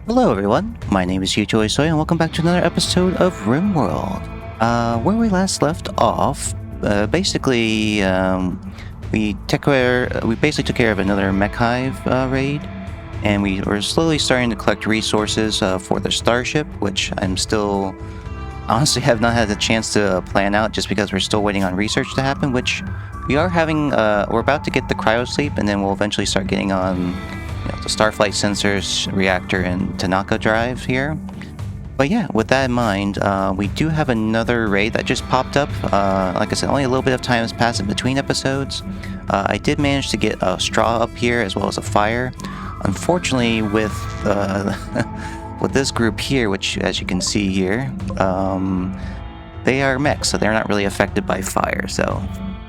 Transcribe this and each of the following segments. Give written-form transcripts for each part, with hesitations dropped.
Hello everyone, my name is YutoIsoya and welcome back to another episode of Rimworld. Where we last left off, we basically took care of another mech hive raid, and we were slowly starting to collect resources for the starship, which I'm still honestly have not had the chance to plan out just because we're still waiting on research to happen, which we are having. We're about to get the cryosleep, and then we'll eventually start getting on the Starflight sensors, reactor, and Tanaka drive here. But yeah, with that in mind, we do have another raid that just popped up. Like I said, only a little bit of time has passed in between episodes. I did manage to get a straw up here as well as a fire. Unfortunately, with with this group here, which as you can see here, they are mechs, so they're not really affected by fire. So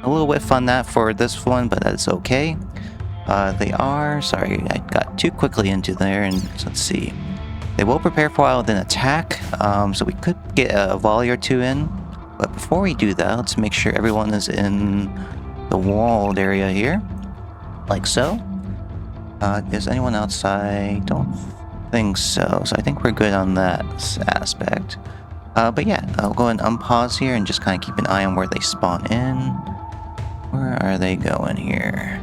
a little whiff on that for this one, but that's okay. Sorry, I got too quickly into there, and let's see. They will prepare for a while, then attack, so we could get a volley or two in. But before we do that, let's make sure everyone is in the walled area here, like so. Is anyone outside? Don't think so, so I think we're good on that aspect. But yeah, I'll go and unpause here and just kind of keep an eye on where they spawn in. Where are they going here?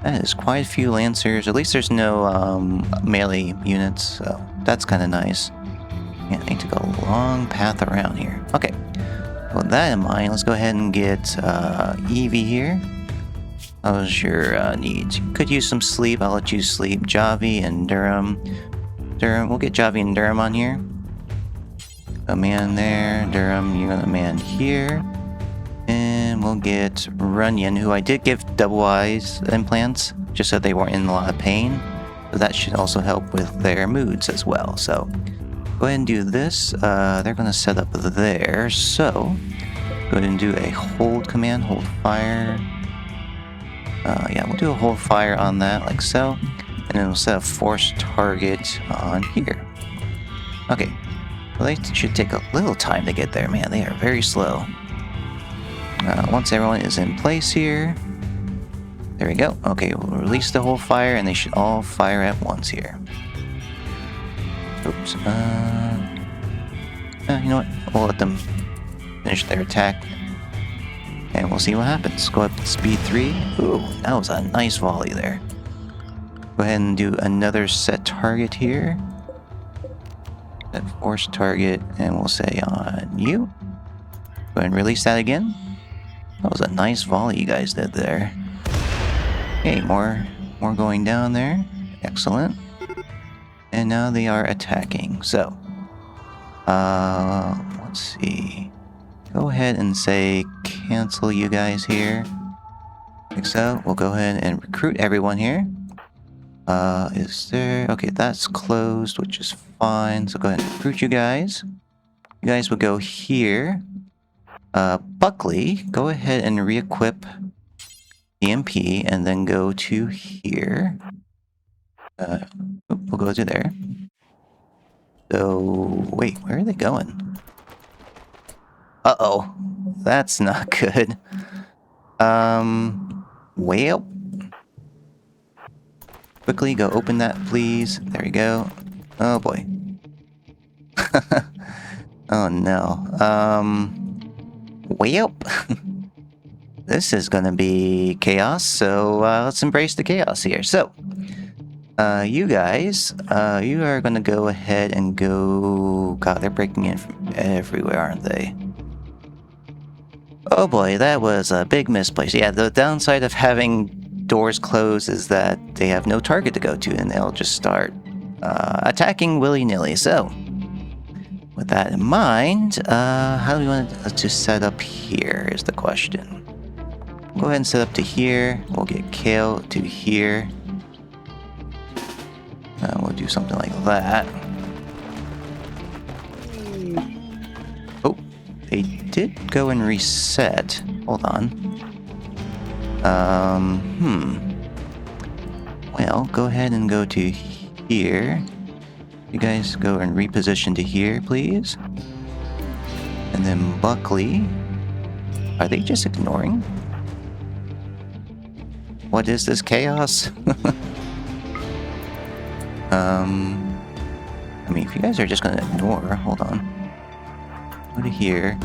That is quite a few Lancers. At least there's no melee units, so that's kind of nice. Yeah, I need to go a long path around here. Okay, with that in mind, let's go ahead and get Eevee here. How's your needs? You could use some sleep. I'll let you sleep. Javi and Durham. We'll get Javi and Durham on here. A man there. Durham, you're gonna man here. And we'll get Runyon, who I did give double eyes implants, just so they weren't in a lot of pain. So that should also help with their moods as well. So go ahead and do this. They're going to set up there. So go ahead and do a hold command, hold fire. Yeah, we'll do a hold fire on that, like so. And then we'll set a force target on here. Okay. Well, they should take a little time to get there, man. They are very slow. Once everyone is in place here, there we go. Okay, we'll release the whole fire, and they should all fire at once here. Oops. You know what? We'll let them finish their attack, and we'll see what happens. Go up to speed 3. Ooh, that was a nice volley there. Go ahead and do another set target here. Set force target, and we'll say on you. Go ahead and release that again. That was a nice volley you guys did there. Okay, more going down there. Excellent. And now they are attacking. So, let's see. Go ahead and say cancel you guys here. Like so. We'll go ahead and recruit everyone here. Is there... Okay, that's closed, which is fine. So go ahead and recruit you guys. You guys will go here. Buckley, go ahead and re-equip EMP and then go to here. We'll go to there. So, wait, where are they going? Uh-oh, that's not good. Well, quickly go open that, please. There we go. Oh boy. Oh no. Well, this is gonna be chaos, so let's embrace the chaos here. So, you guys, you are gonna go ahead and go... God, they're breaking in from everywhere, aren't they? Oh boy, that was a big misplace. Yeah, the downside of having doors closed is that they have no target to go to, and they'll just start attacking willy-nilly. So, with that in mind, how do we want to set up here is the question. Go ahead and set up to here. We'll get Kale to here. We'll do something like that. Oh, they did go and reset. Hold on. Well, go ahead and go to here. You guys go and reposition to here, please. And then Buckley. Are they just ignoring? What is this chaos? I mean, if you guys are just gonna ignore, hold on. Go to here.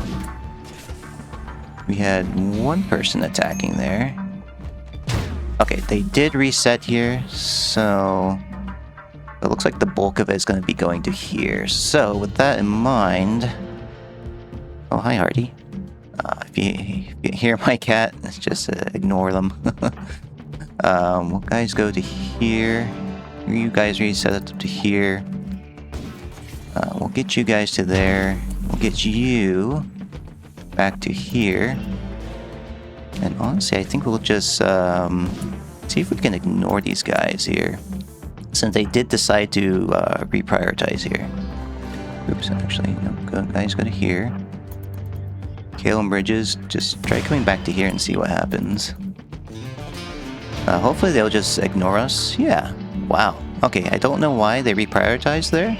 We had one person attacking there. Okay, they did reset here, so it looks like the bulk of it is going to be going to here. So with that in mind, oh hi Hardy. If you hear my cat, just ignore them. We'll guys go to here. You guys reset it up to here. We'll get you guys to there. We'll get you back to here. And honestly, I think we'll just see if we can ignore these guys here, since they did decide to reprioritize here. Oops, actually, no, guys, go to here. Kale and Bridges, just try coming back to here and see what happens. Hopefully they'll just ignore us. Yeah, wow. Okay, I don't know why they reprioritized there,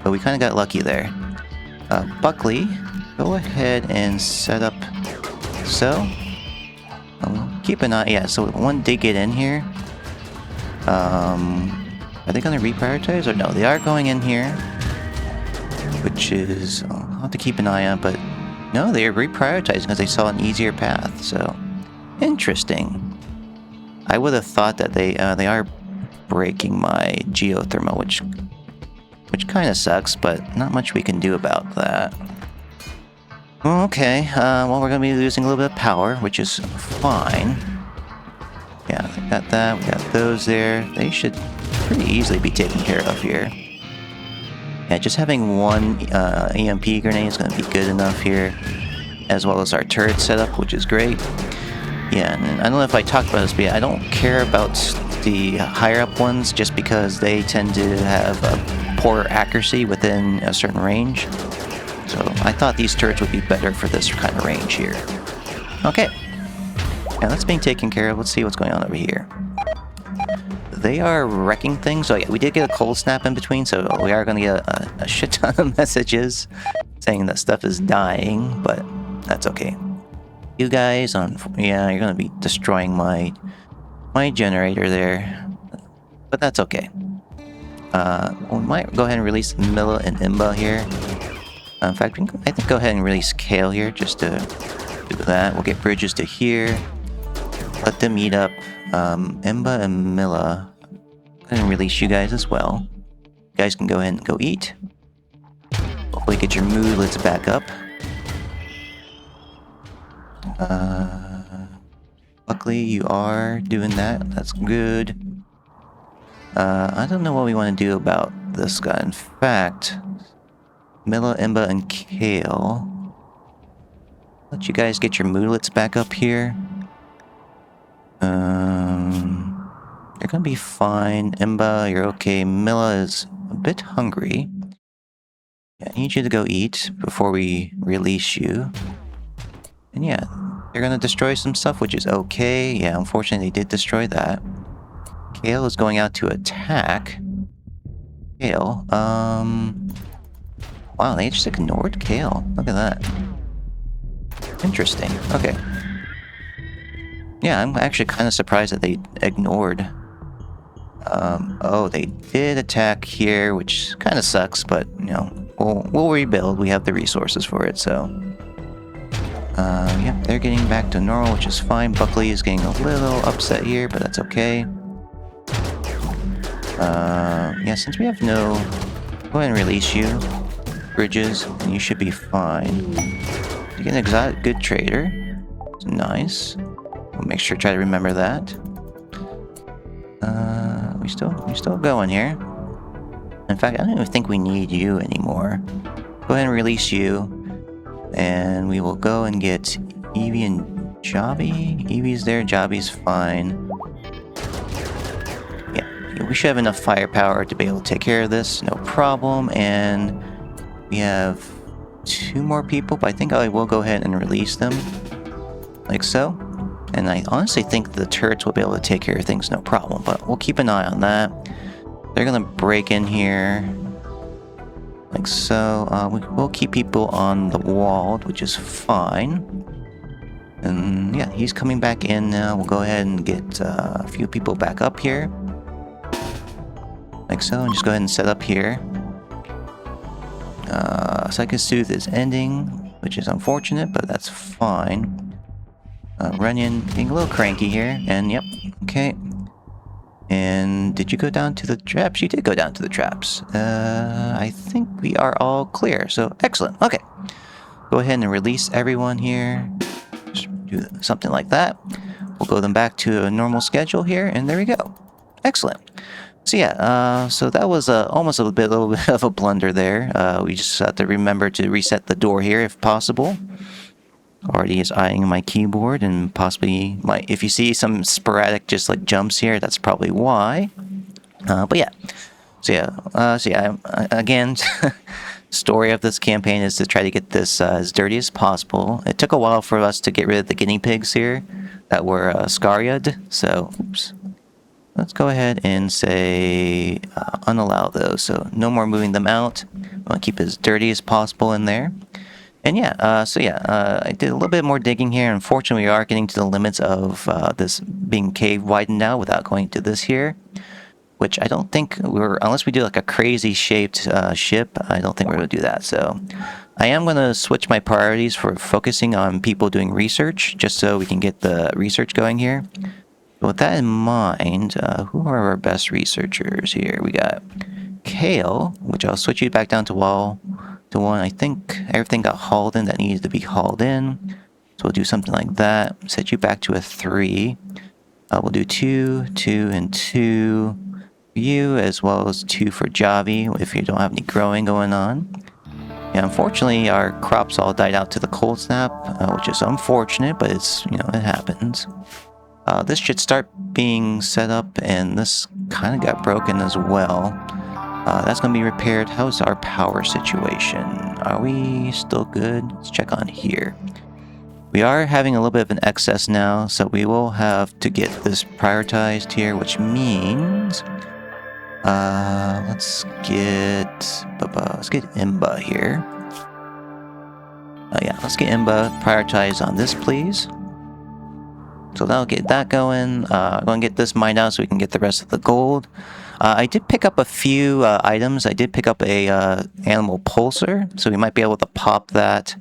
but we kind of got lucky there. Buckley, go ahead and set up so. Keep an eye, yeah, so one did get in here. Are they going to reprioritize or no? They are going in here, which is, I'll have to keep an eye on, but no, they are reprioritizing because they saw an easier path, so interesting. I would have thought that they are breaking my geothermal, which kind of sucks, but not much we can do about that. Okay, well, we're going to be losing a little bit of power, which is fine. Yeah, we got that, we got those there. They should pretty easily be taken care of here. Yeah, just having one EMP grenade is going to be good enough here, as well as our turret setup, which is great. Yeah, and I don't know if I talked about this, but yeah, I don't care about the higher up ones just because they tend to have a poor accuracy within a certain range. So I thought these turrets would be better for this kind of range here. Okay. Yeah, that's being taken care of. Let's see what's going on over here. They are wrecking things. So yeah, we did get a cold snap in between, so we are going to get a shit ton of messages saying that stuff is dying, but that's okay. You guys, yeah, you're going to be destroying my generator there, but that's okay. We might go ahead and release Milla and Imba here. In fact, I think go ahead and release Kale here just to do that. We'll get Bridges to here. Let them meet up. Imba and Milla. Go ahead and release you guys as well. You guys can go ahead and go eat. Hopefully get your moodlets back up. Luckily you are doing that. That's good. I don't know what we want to do about this guy. In fact, Milla, Imba, and Kale. Let you guys get your moodlets back up here. You're gonna be fine. Imba, you're okay. Milla is a bit hungry. Yeah, I need you to go eat before we release you. And yeah, they're gonna destroy some stuff, which is okay. Yeah, unfortunately they did destroy that. Kale is going out to attack. Kale, wow, they just ignored Kale. Look at that. Interesting. Okay. Yeah, I'm actually kind of surprised that they ignored. Oh, they did attack here, which kind of sucks, but, you know, we'll rebuild. We have the resources for it, so. Yep, they're getting back to normal, which is fine. Buckley is getting a little upset here, but that's okay. Yeah, since we have no... Go ahead and release you. Bridges, and you should be fine. You get an exotic good trader. It's nice. We'll make sure to try to remember that. We still going here. In fact, I don't even think we need you anymore. Go ahead and release you. And we will go and get Evie and Javi. Evie's there, Javi's fine. Yeah, we should have enough firepower to be able to take care of this, no problem. And we have 2 more people, but I think I will go ahead and release them. Like so. And I honestly think the turrets will be able to take care of things, no problem. But we'll keep an eye on that. They're gonna break in here. Like so. We'll keep people on the wall, which is fine. And yeah, he's coming back in now. We'll go ahead and get a few people back up here. Like so, and just go ahead and set up here. Psychic Soothe is ending, which is unfortunate, but that's fine. Runyon being a little cranky here, and yep, okay. And did you go down to the traps? You did go down to the traps. I think we are all clear, so excellent. Okay, go ahead and release everyone here. Just do something like that. We'll go them back to a normal schedule here, and there we go. Excellent. So yeah, so that was almost a little bit of a blunder there. We just have to remember to reset the door here if possible. Already is eyeing my keyboard, and possibly if you see some sporadic just like jumps here, that's probably why. But yeah, so yeah, again, story of this campaign is to try to get this as dirty as possible. It took a while for us to get rid of the guinea pigs here that were scariad. So, oops. Let's go ahead and say unallow those. So no more moving them out. I want to keep it as dirty as possible in there. And yeah, I did a little bit more digging here. Unfortunately, we are getting to the limits of this being cave widened now without going to this here. Which I don't think unless we do like a crazy shaped ship, I don't think we're going to do that. So I am going to switch my priorities for focusing on people doing research, just so we can get the research going here. But with that in mind, who are our best researchers here? We got Kale, which I'll switch you back down to 1. I think everything got hauled in that needed to be hauled in. So we'll do something like that. Set you back to a 3. We'll do 2, 2, and 2 for you, as well as 2 for Javi if you don't have any growing going on. Yeah, unfortunately, our crops all died out to the cold snap, which is unfortunate, but it's, it happens. This should start being set up, and this kind of got broken as well. That's going to be repaired. How's our power situation? Are we still good? Let's check on here. We are having a little bit of an excess now, so we will have to get this prioritized here, which means... let's get Imba here. Yeah, let's get Imba prioritized on this, please. So that'll get that going. I'm going to get this mined out so we can get the rest of the gold. I did pick up a few items. I did pick up a animal pulsar, so we might be able to pop that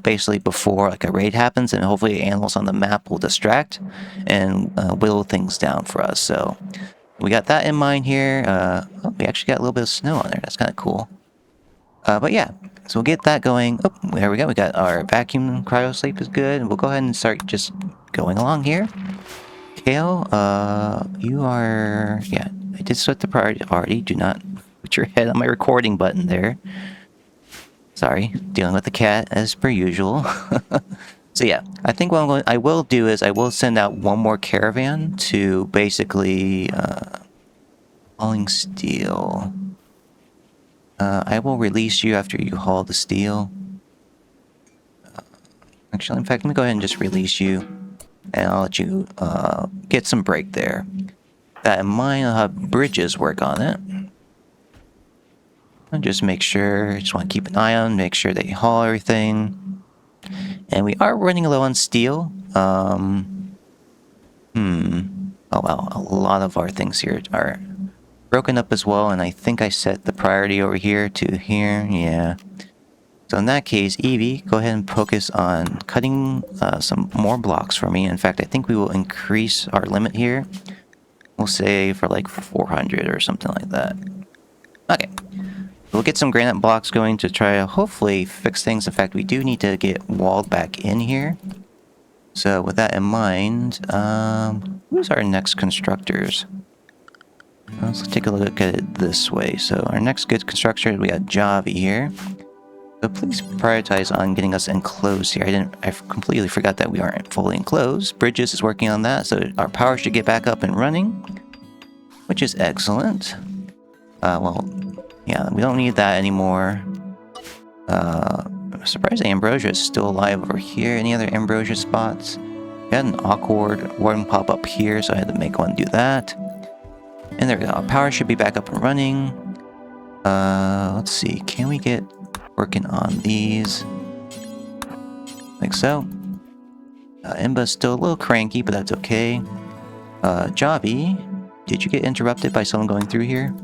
basically before like a raid happens, and hopefully animals on the map will distract and whittle things down for us. So we got that in mind here. We actually got a little bit of snow on there. That's kind of cool. But yeah, so we'll get that going. Oh, there we go. We got our vacuum cryo sleep is good. We'll go ahead and start just going along here. Kale, you are... Yeah, I did set the priority already. Do not put your head on my recording button there. Sorry, dealing with the cat as per usual. So yeah, I think what I will do is I will send out one more caravan to basically hauling steel. I will release you after you haul the steel. Actually, in fact, let me go ahead and just release you, and I'll let you get some break there. That in mind, I'll have bridges work on it. And just make sure, just want to keep an eye on, make sure they haul everything. And we are running low on steel. Oh wow, a lot of our things here are broken up as well, and I think I set the priority over here to here, yeah. So in that case, Evie, go ahead and focus on cutting some more blocks for me. In fact, I think we will increase our limit here. We'll say for like 400 or something like that. Okay. We'll get some granite blocks going to try to hopefully fix things. In fact, we do need to get walled back in here. So with that in mind, who's our next constructors? Let's take a look at it this way. So our next good constructor, we got Javi here. So please prioritize on getting us enclosed here. I completely forgot that we aren't fully enclosed. Bridges is working on that, so our power should get back up and running, which is excellent. Well, yeah, we don't need that anymore. I'm surprised Ambrosia is still alive over here. Any other Ambrosia spots? We had an awkward warden pop up here, so I had to make one do that. And there we go. Our power should be back up and running. Let's see. Can we get working on these? Like so. Imba's still a little cranky, but that's okay. Javi, did you get interrupted by someone going through here?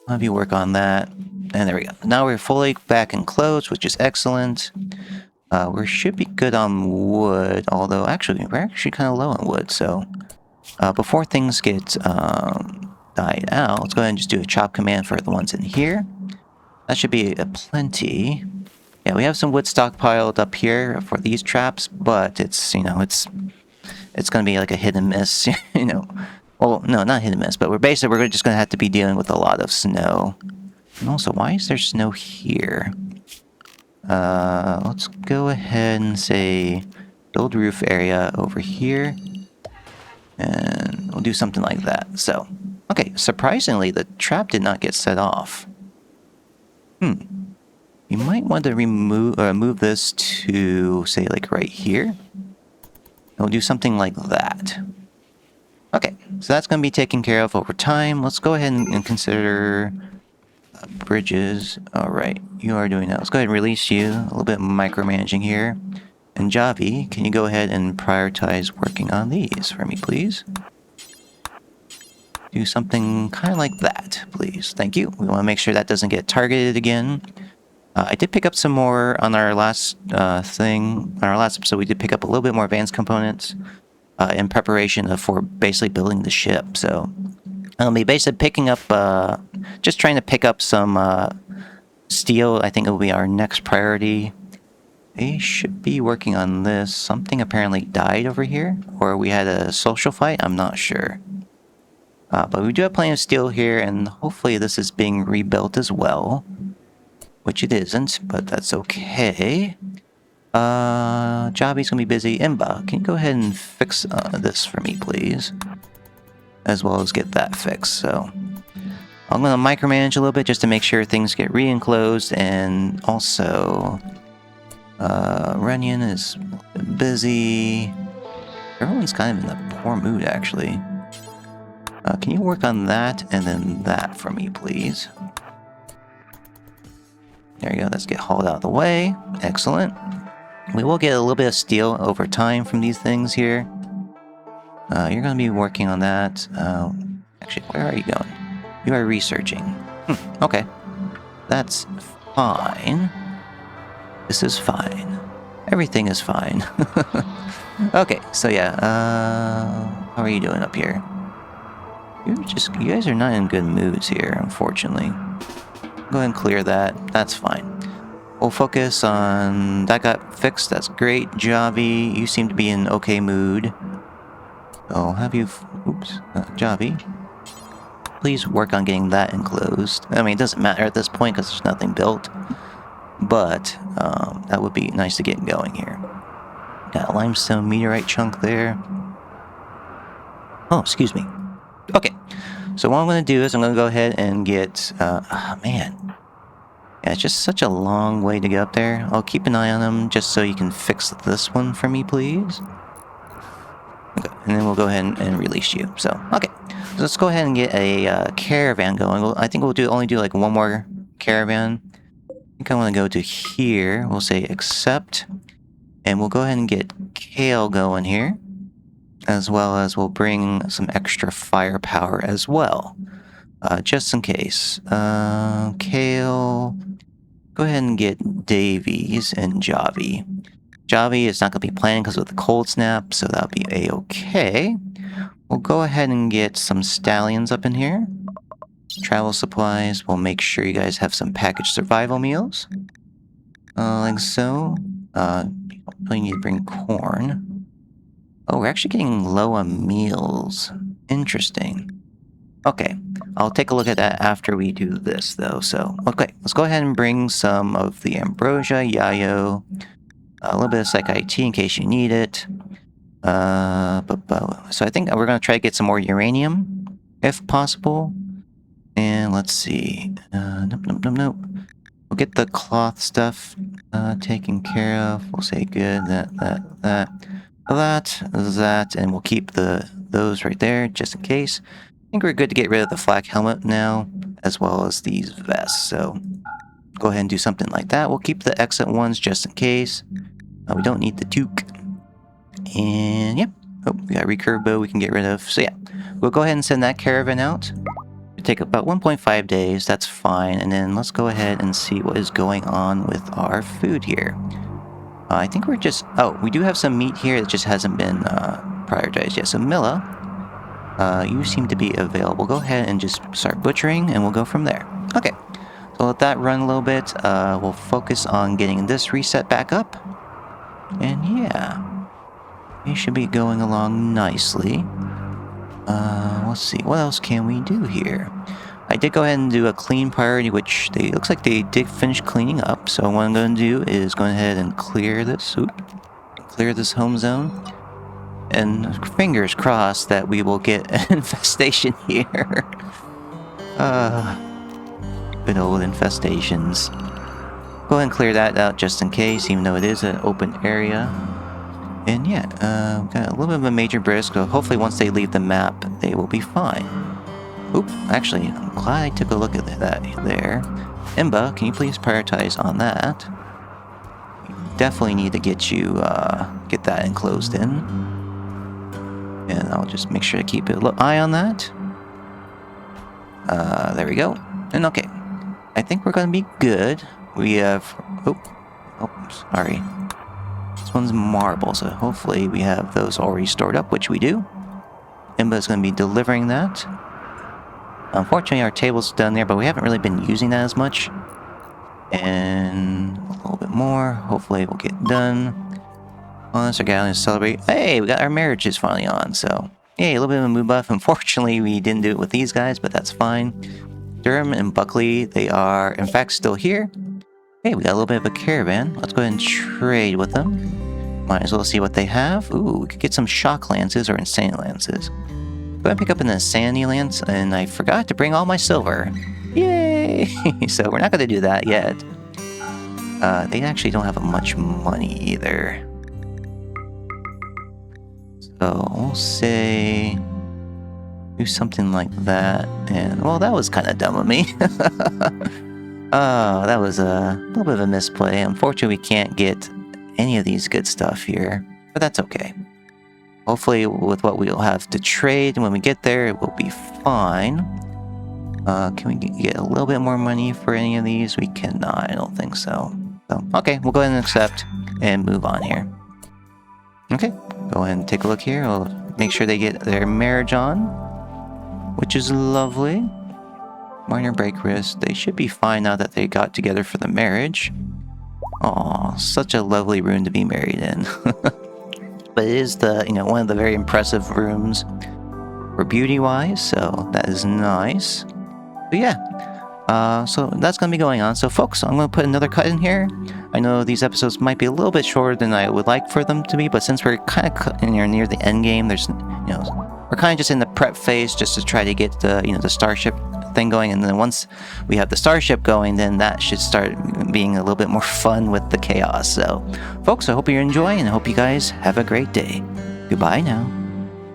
I'll have you work on that. And there we go. Now we're fully back enclosed, which is excellent. We should be good on wood, although actually, we're actually kind of low on wood, so... before things get died out, let's go ahead and just do a chop command for the ones in here. That should be plenty. Yeah, we have some wood stockpiled up here for these traps, but it's, you know, it's going to be like a hit and miss, you know. Well, no, not hit and miss, but we're just going to have to be dealing with a lot of snow. And also, why is there snow here? Let's go ahead and say build roof area over here. And we'll do something like that. So, okay, surprisingly, the trap did not get set off. You might want to move this to, say, like right here. We'll do something like that. Okay, so that's going to be taken care of over time. Let's go ahead and consider bridges. Alright, you are doing that. Let's go ahead and release you. A little bit of micromanaging here. And Javi, can you go ahead and prioritize working on these for me, please? Do something kind of like that, please. Thank you. We want to make sure that doesn't get targeted again. I did pick up some more on our last on our last episode. We did pick up a little bit more advanced components in preparation for basically building the ship. So I'll be basically picking up, just trying to pick up some steel. I think it will be our next priority. They should be working on this. Something apparently died over here, or we had a social fight. I'm not sure. But we do have plenty of steel here, and hopefully this is being rebuilt as well. Which it isn't, but that's okay. Javi's gonna be busy. Imba, can you go ahead and fix this for me, please? As well as get that fixed, so... I'm gonna micromanage a little bit just to make sure things get re-enclosed, and also... Runyon is busy. Everyone's kind of in a poor mood, actually. Can you work on that and then that for me, please? There you go, let's get hauled out of the way. Excellent. We will get a little bit of steel over time from these things here. You're going to be working on that. Actually, where are you going? You are researching. Okay. That's fine. This is fine. Everything is fine. Okay, so yeah, how are you doing up here? You guys are not in good moods here, unfortunately. Go ahead and clear that. That's fine. We'll focus on... That got fixed. That's great. Javi, you seem to be in okay mood. I'll have you... Oops. Javi, please work on getting that enclosed. I mean, it doesn't matter at this point because there's nothing built. But, that would be nice to get going here. Got a limestone meteorite chunk there. Oh, excuse me. Okay. So what I'm going to do is I'm going to go ahead and get... man. Yeah, it's just such a long way to get up there. I'll keep an eye on them just so you can fix this one for me, please. Okay, and then we'll go ahead and release you. So, okay. So let's go ahead and get a caravan going. I think we'll only do like one more caravan. I think I want to go to here. We'll say accept. And we'll go ahead and get Kale going here. As well as we'll bring some extra firepower as well. Just in case. Kale... Go ahead and get Davies and Javi. Javi is not going to be playing because of the cold snap, so that'll be a-okay. We'll go ahead and get some stallions up in here. Travel supplies. We'll make sure you guys have some packaged survival meals. Like so. We need to bring corn. Oh, we're actually getting low on meals. Interesting. Okay, I'll take a look at that after we do this, though. So, okay, let's go ahead and bring some of the ambrosia, yayo, a little bit of psych IT in case you need it. So I think we're going to try to get some more uranium, if possible. And let's see. Nope. We'll get the cloth stuff taken care of. We'll say good, that, and we'll keep those right there, just in case. I think we're good to get rid of the flak helmet now, as well as these vests, so go ahead and do something like that. We'll keep the exit ones just in case. We don't need the toque. And, yep. Oh, we got a recurve bow we can get rid of. So, yeah. We'll go ahead and send that caravan out. take about 1.5 days. That's fine. And then let's go ahead and see what is going on with our food here. I think we're just... Oh, we do have some meat here that just hasn't been prioritized yet. So Milla, you seem to be available. Go ahead and just start butchering, and we'll go from there. Okay. So let that run a little bit. We'll focus on getting this reset back up. And yeah, we should be going along nicely. Let's see, what else can we do here? I did go ahead and do a clean priority, which looks like they did finish cleaning up. So what I'm going to do is go ahead and clear this. Clear this home zone. And fingers crossed that we will get an infestation here. Good old infestations. Go ahead and clear that out just in case, even though it is an open area. And yeah, got a little bit of a major brisk, so hopefully once they leave the map, they will be fine. Oop, actually, I'm glad I took a look at that there. Imba, can you please prioritize on that? We definitely need to get you, get that enclosed in. And I'll just make sure to keep an eye on that. There we go. And okay, I think we're gonna be good. We have... Oh, sorry. This one's marble, so hopefully we have those already stored up, which we do. Imba's going to be delivering that. Unfortunately, our table's done there, but we haven't really been using that as much. And a little bit more. Hopefully we'll get done. On this, our guy to celebrate. Hey, we got our marriages finally on, so... Yay, a little bit of a mood buff. Unfortunately, we didn't do it with these guys, but that's fine. Durham and Buckley, they are, in fact, still here. Hey, we got a little bit of a caravan. Let's go ahead and trade with them. Might as well see what they have. Ooh, we could get some shock lances or insanity lances. Go ahead and pick up an insanity lance, and I forgot to bring all my silver. Yay! So we're not going to do that yet. They actually don't have much money either. So we'll say... do something like that. And, well, that was kind of dumb of me. Oh, that was a little bit of a misplay. Unfortunately, we can't get any of these good stuff here, but that's okay. Hopefully, with what we'll have to trade when we get there, it will be fine. Can we get a little bit more money for any of these? We cannot, I don't think so. So, okay, we'll go ahead and accept and move on here. Okay, go ahead and take a look here. We'll make sure they get their marriage on, which is lovely. Minor break risk. They should be fine now that they got together for the marriage. Aw, such a lovely room to be married in. But it is the, one of the very impressive rooms for beauty-wise, so that is nice. But yeah, so that's going to be going on. So folks, I'm going to put another cut in here. I know these episodes might be a little bit shorter than I would like for them to be, but since we're kind of near the end game, there's, we're kind of just in the prep phase just to try to get the, the starship thing going, and then once we have the starship going, then that should start being a little bit more fun with the chaos. So folks, I hope you enjoy, and I hope you guys have a great day. Goodbye now.